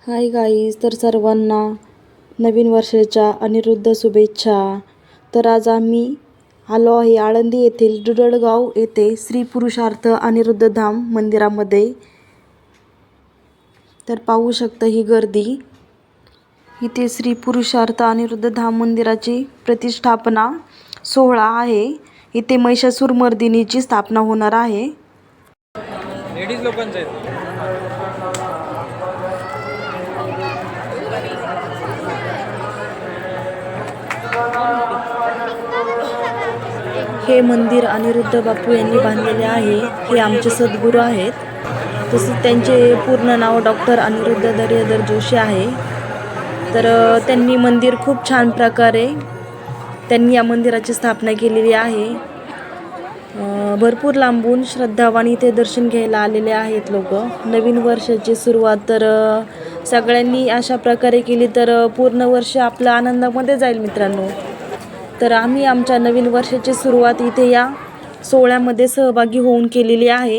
Hi guys, तर सर्वांना नवीन वर्षाच्या अनिरुद्ध शुभेच्छा. तर आज आम्ही आलो आहे आळंदी येथील दुधडगाव येथे श्री पुरुषार्थ अनिरुद्ध धाम मंदिरामध्ये. तर पाहू शकता ही गर्दी. इथे श्री पुरुषार्थ अनिरुद्ध धाम मंदिराची प्रतिष्ठापना सोहळा आहे. इथे महिषासुर मर्दिनीची स्थापना होणार आहे. लेडीज लोकांचे आहेत. हे मंदिर अनिरुद्ध बापू यांनी बांधलेले आहे. हे आमचे सद्गुरू आहेत. तसेच त्यांचे पूर्ण नाव डॉक्टर अनिरुद्ध दर्याधर जोशी आहे. तर त्यांनी मंदिर खूप छान प्रकारे त्यांनी या मंदिराची स्थापना केलेली आहे. भरपूर लांबून श्रद्धावान इथे दर्शन घ्यायला आलेले आहेत लोक. नवीन वर्षाची सुरुवात तर सगळ्यांनी अशा प्रकारे केली तर पूर्ण वर्ष आपलं आनंदामध्ये जाईल मित्रांनो. तर आम्ही आमच्या नवीन वर्षाची सुरुवात इथे या सोहळ्यामध्ये सहभागी होऊन केलेली आहे.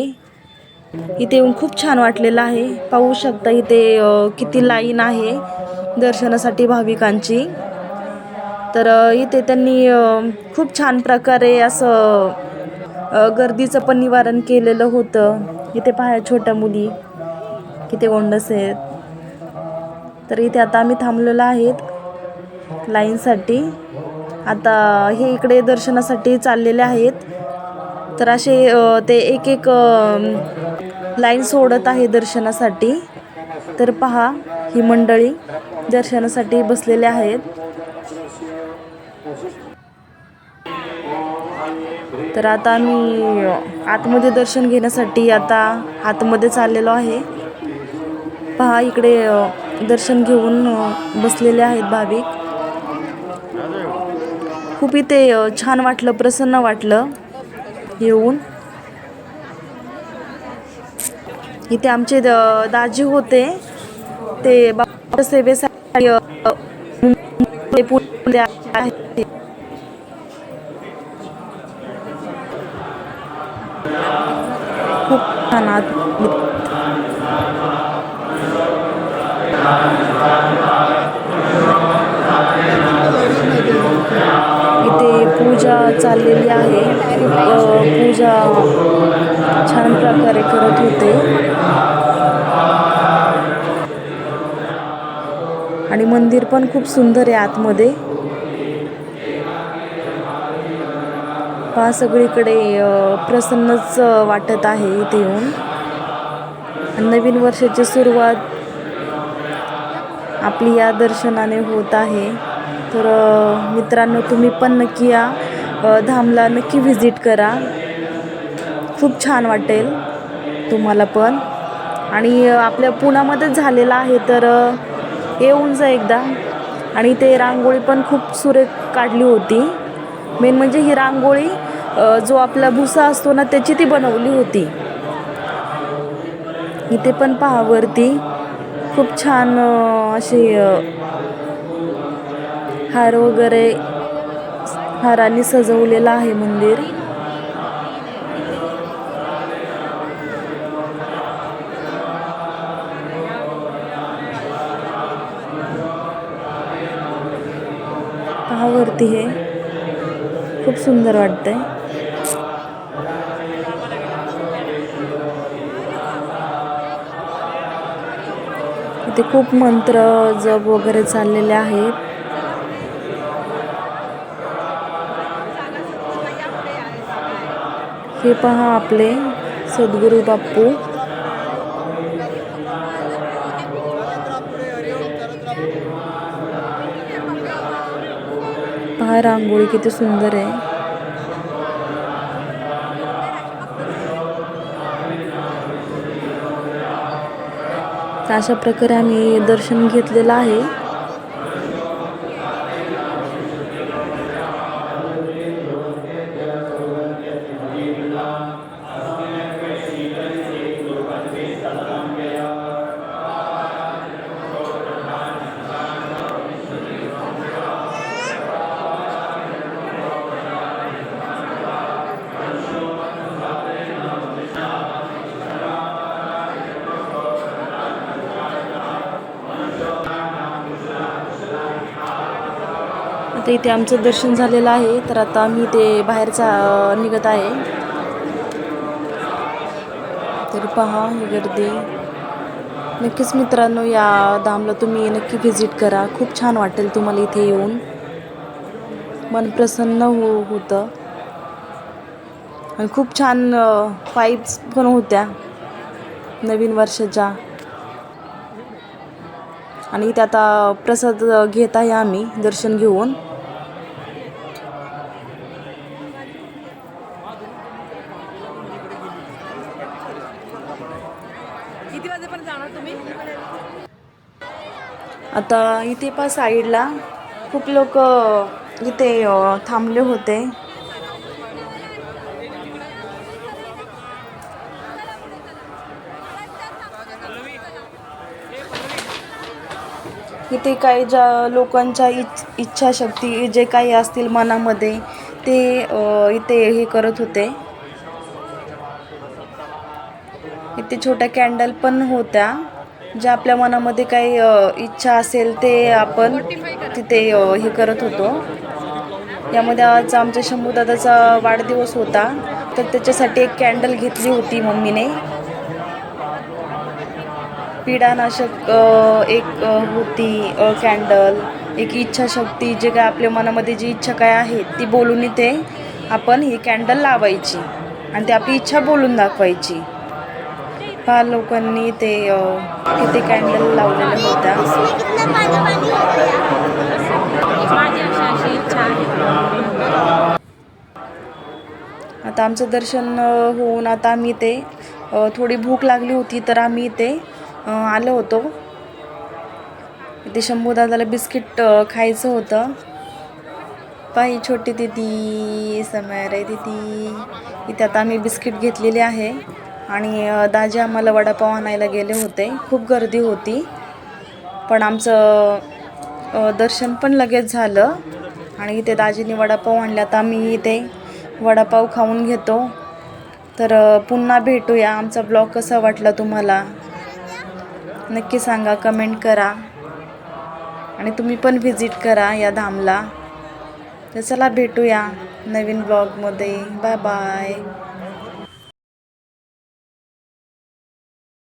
इथे येऊन खूप छान वाटलेलं आहे. पाहू शकता इथे किती लाईन आहे दर्शनासाठी भाविकांची. तर इथे त्यांनी खूप छान प्रकारे असं गर्दीचं पण निवारण केलेलं होतं. इथे पहा छोट्या मुली किती गोंडस आहेत. तर इथे आता आम्ही थांबलेलो आहेत लाईनसाठी. आता हे इकडे दर्शनासाठी चाललेले आहेत. तर असे ते एक एक लाईन सोडत आहे दर्शनासाठी. तर पहा ही मंडळी दर्शनासाठी बसलेले आहेत. तर आता आम्ही आतमध्ये दर्शन घेण्यासाठी आता आतमध्ये चाललेलो आहे. पहा इकडे दर्शन घेऊन बसलेले आहेत भाविक. खूप इथे छान वाटलं, प्रसन्न वाटलं येऊन. इथे आमचे दाजी होते ते बाबा सेवेसाठी खूप छान इथे पूजा चाललेली आहे. पूजा छान प्रकारे करत होते आणि मंदिर पण खूप सुंदर आहे आतमध्ये. पहा सगळीकडे प्रसन्नच वाटत आहे इथे येऊन. नवीन वर्षाची सुरुवात आपली या दर्शनाने होत आहे. तर मित्रांनो, तुम्ही पण नक्की या धामला नक्की व्हिजिट करा. खूप छान वाटेल तुम्हाला पण. आणि आपल्या पुण्यामध्येच झालेला आहे तर येऊन जा एकदा. आणि ते रांगोळी पण खूप सुरेख काढली होती. मेन म्हणजे ही रांगोळी जो आपला भुसा असतो ना त्याची ती बनवली होती. इथे पण पहा वरती खूप छान असे हार वगैरे हारांनी सजवलेलं आहे मंदिर. पहा वरती हे खूप सुंदर वाटतंय. इथे खूप मंत्र जप वगैरे चाललेले आहेत. हे पहा आपले सद्गुरू बापू. पहा रांगोळी किती सुंदर आहे. अशा प्रकारे आम्ही दर्शन घेतलेलं आहे. आता इथे आमचं दर्शन झालेलं आहे, तर आता आम्ही ते बाहेरचा निघत आहे. तर पहा ही गर्दी. नक्कीच मित्रांनो, या धामला तुम्ही नक्की व्हिजिट करा. खूप छान वाटेल तुम्हाला इथे येऊन. मन प्रसन्न होतं आणि खूप छान वाइब्स पण होत्या नवीन वर्षाच्या. आणि इथे आता प्रसाद घेत आहे आम्ही दर्शन घेऊन. किती वाजेपर्यंत जाणार तुम्ही? आता इथे पा साईडला खूप लोक इथे थांबले होते. इथे काही ज्या लोकांच्या इच्छाशक्ती जे काही असतील मनामध्ये ते इथे हे करत होते. इथे छोट्या कॅन्डल पण होत्या. ज्या आपल्या मनामध्ये काही इच्छा असेल ते आपण तिथे हे करत होतो. यामध्ये आज आमच्या शंभूदादाचा वाढदिवस होता, तर त्याच्यासाठी एक कॅन्डल घेतली होती मम्मीने. पीडानाशक एक होती कॅन्डल, एक इच्छाशक्ती, जे काय आपल्या मनामध्ये जी इच्छा काय आहे ती बोलून इथे आपण ही कॅन्डल लावायची आणि ती आपली इच्छा बोलून दाखवायची. फार लोकांनी ते इथे कॅन्डल लावलेल्या होत्या. आता आमचं दर्शन होऊन आता आम्ही इथे थोडी भूक लागली होती, तर आम्ही इथे आलो होतो. इथे शंभूदादाला बिस्किट खायचं होतं. पाही छोटी दिदी, समर दिदी. इथे आता आम्ही बिस्किट घेतलेले आहे आणि दाजी आम्हाला वडापाव आणायला गेले होते. खूप गर्दी होती, पण आमचं दर्शन पण लगेच झालं आणि इथे दाजीने वडापाव आणला. तर आम्ही इथे वडापाव खाऊन घेतो. तर पुन्हा भेटूया. आमचा ब्लॉग कसा वाटला तुम्हाला नक्की सांगा, कमेंट करा आणि तुम्ही पण व्हिजिट करा या धामला. तर चला भेटूया नवीन ब्लॉगमध्ये. Bye bye.